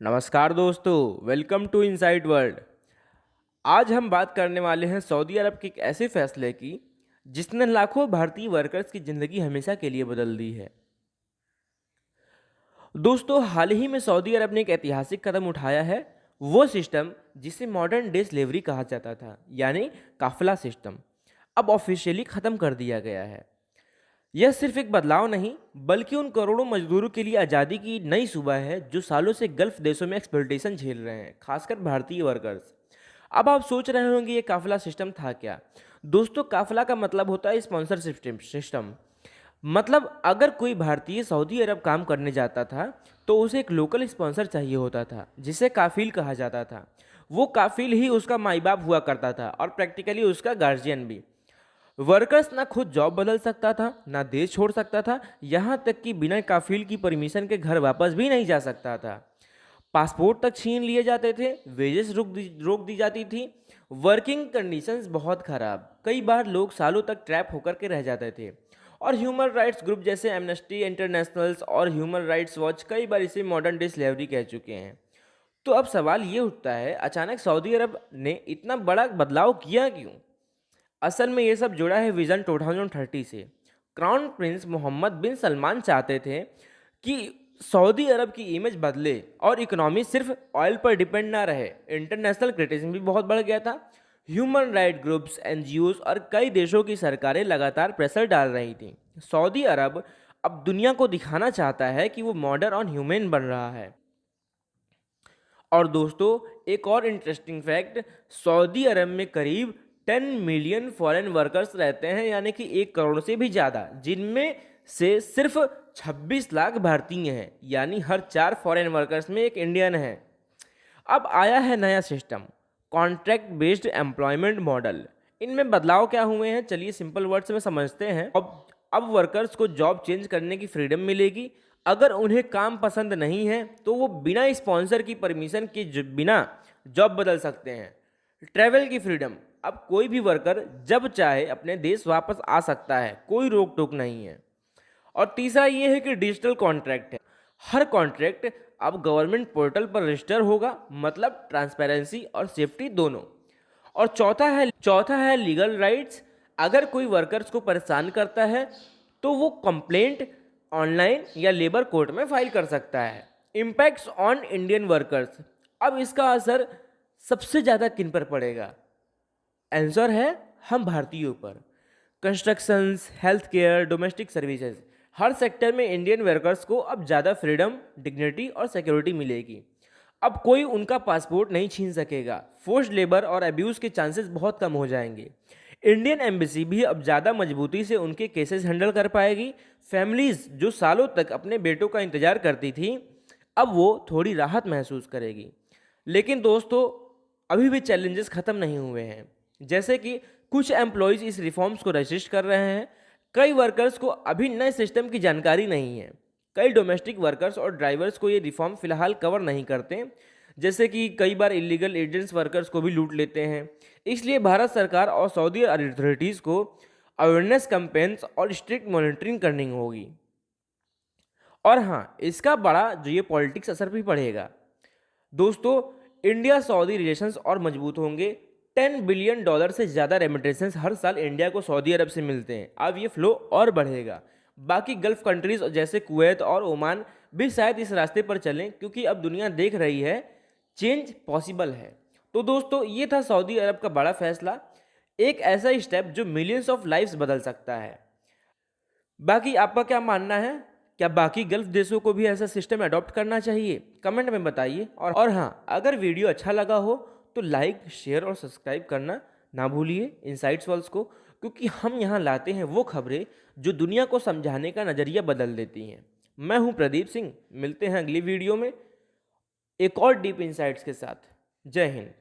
नमस्कार दोस्तों, welcome to inside world. आज हम बात करने वाले हैं सऊदी अरब के एक ऐसे फैसले की जिसने लाखों भारतीय वर्कर्स की ज़िंदगी हमेशा के लिए बदल दी है। दोस्तों, हाल ही में सऊदी अरब ने एक ऐतिहासिक कदम उठाया है। वो सिस्टम जिसे मॉडर्न डे स्लेवरी कहा जाता था, यानी काफिला सिस्टम, अब ऑफिशियली ख़त्म कर दिया गया है। यह सिर्फ एक बदलाव नहीं, बल्कि उन करोड़ों मजदूरों के लिए आज़ादी की नई सुबह है जो सालों से गल्फ देशों में एक्सप्लॉयटेशन झेल रहे हैं, खासकर भारतीय वर्कर्स। अब आप सोच रहे होंगे ये काफिला सिस्टम था क्या। दोस्तों, काफिला का मतलब होता है स्पॉन्सर सिस्टम। मतलब अगर कोई भारतीय सऊदी अरब काम करने जाता था तो उसे एक लोकल स्पॉन्सर चाहिए होता था, जिसे काफिल कहा जाता था। वो काफिल ही उसका माई बाप हुआ करता था और प्रैक्टिकली उसका गार्जियन भी। वर्कर्स ना खुद जॉब बदल सकता था, ना देश छोड़ सकता था, यहाँ तक कि बिना काफिल की परमिशन के घर वापस भी नहीं जा सकता था। पासपोर्ट तक छीन लिए जाते थे, वेजेस रोक दी जाती थी। वर्किंग कंडीशंस बहुत खराब, कई बार लोग सालों तक ट्रैप होकर के रह जाते थे। और ह्यूमन राइट्स ग्रुप जैसे एमनेस्टी इंटरनेशनल्स और ह्यूमन राइट्स वॉच कई बार इसे मॉडर्न डे स्लेवरी कह चुके हैं। तो अब सवाल ये उठता है, अचानक सऊदी अरब ने इतना बड़ा बदलाव किया क्यों। असल में ये सब जुड़ा है विजन 2030 से। क्राउन प्रिंस मोहम्मद बिन सलमान चाहते थे कि सऊदी अरब की इमेज बदले और इकोनॉमी सिर्फ ऑयल पर डिपेंड ना रहे। इंटरनेशनल क्रिटिसिज्म भी बहुत बढ़ गया था। ह्यूमन राइट ग्रुप्स, एनजीओज और कई देशों की सरकारें लगातार प्रेशर डाल रही थीं। सऊदी अरब अब दुनिया को दिखाना चाहता है कि वो मॉडर्न और ह्यूमन बन रहा है। और दोस्तों, एक और इंटरेस्टिंग फैक्ट, सऊदी अरब में करीब 10 मिलियन फॉरेन वर्कर्स रहते हैं, यानी कि 1 करोड़ से भी ज़्यादा, जिनमें से सिर्फ 26 लाख भारतीय हैं, यानी हर 4 फॉरेन वर्कर्स में एक इंडियन है। अब आया है नया system, contract based employment model. इनमें बदलाव क्या हुए हैं, चलिए सिंपल वर्ड्स में समझते हैं। अब वर्कर्स को जॉब चेंज करने की फ्रीडम मिलेगी। अगर उन्हें काम पसंद नहीं है तो वो बिना स्पॉन्सर की परमिशन के बिना जॉब बदल सकते हैं। ट्रैवल की फ्रीडम, अब कोई भी वर्कर जब चाहे अपने देश वापस आ सकता है, कोई रोक टोक नहीं है। और तीसरा ये है कि डिजिटल कॉन्ट्रैक्ट है। हर कॉन्ट्रैक्ट अब गवर्नमेंट पोर्टल पर रजिस्टर होगा, मतलब ट्रांसपेरेंसी और सेफ्टी दोनों। और चौथा है लीगल राइट्स। अगर कोई वर्कर्स को परेशान करता है तो वो कंप्लेंट ऑनलाइन या लेबर कोर्ट में फाइल कर सकता है। इम्पैक्ट्स ऑन इंडियन वर्कर्स, अब इसका असर सबसे ज़्यादा किन पर पड़ेगा। आंसर है हम भारतीयों पर। Constructions, health care, domestic services, हर सेक्टर में इंडियन वर्कर्स को अब ज़्यादा फ्रीडम, डिग्निटी और सिक्योरिटी मिलेगी। अब कोई उनका पासपोर्ट नहीं छीन सकेगा। फोर्स्ड लेबर और अब्यूज़ के चांसेस बहुत कम हो जाएंगे। इंडियन एम्बेसी भी अब ज़्यादा मजबूती से उनके केसेस हैंडल कर पाएगी। फैमिलीज़ जो सालों तक अपने बेटों का इंतजार करती थी, अब वो थोड़ी राहत महसूस करेगी। लेकिन दोस्तों, अभी भी चैलेंजेस ख़त्म नहीं हुए हैं। जैसे कि कुछ एम्प्लॉयज़ इस रिफॉर्म्स को रजिस्ट कर रहे हैं। कई वर्कर्स को अभी नए सिस्टम की जानकारी नहीं है। कई डोमेस्टिक वर्कर्स और ड्राइवर्स को ये रिफॉर्म फिलहाल कवर नहीं करते। जैसे कि कई बार इलीगल एजेंट्स वर्कर्स को भी लूट लेते हैं। इसलिए भारत सरकार और सऊदी अथॉरिटीज़ को अवेयरनेस कैंपेन्स और स्ट्रिक्ट मॉनिटरिंग करनी होगी। और हाँ, इसका बड़ा जो ये पॉलिटिक्स असर भी पड़ेगा। दोस्तों, इंडिया सऊदी रिलेशंस और मजबूत होंगे। $10 बिलियन से ज़्यादा रेमिटेंसेस हर साल इंडिया को सऊदी अरब से मिलते हैं। अब ये फ्लो और बढ़ेगा। बाकी गल्फ कंट्रीज जैसे कुवैत और ओमान भी शायद इस रास्ते पर चलें, क्योंकि अब दुनिया देख रही है चेंज पॉसिबल है। तो दोस्तों, ये था सऊदी अरब का बड़ा फैसला, एक ऐसा स्टेप जो मिलियंस ऑफ लाइफ्स बदल सकता है। बाकी आपका क्या मानना है, क्या बाकी गल्फ देशों को भी ऐसा सिस्टम अडॉप्ट करना चाहिए? कमेंट में बताइए। और हाँ, अगर वीडियो अच्छा लगा हो तो लाइक, शेयर और सब्सक्राइब करना ना भूलिए इनसाइट्स वर्ल्ड को, क्योंकि हम यहाँ लाते हैं वो खबरें जो दुनिया को समझाने का नज़रिया बदल देती हैं। मैं हूँ प्रदीप सिंह, मिलते हैं अगली वीडियो में एक और डीप इनसाइट्स के साथ। जय हिंद।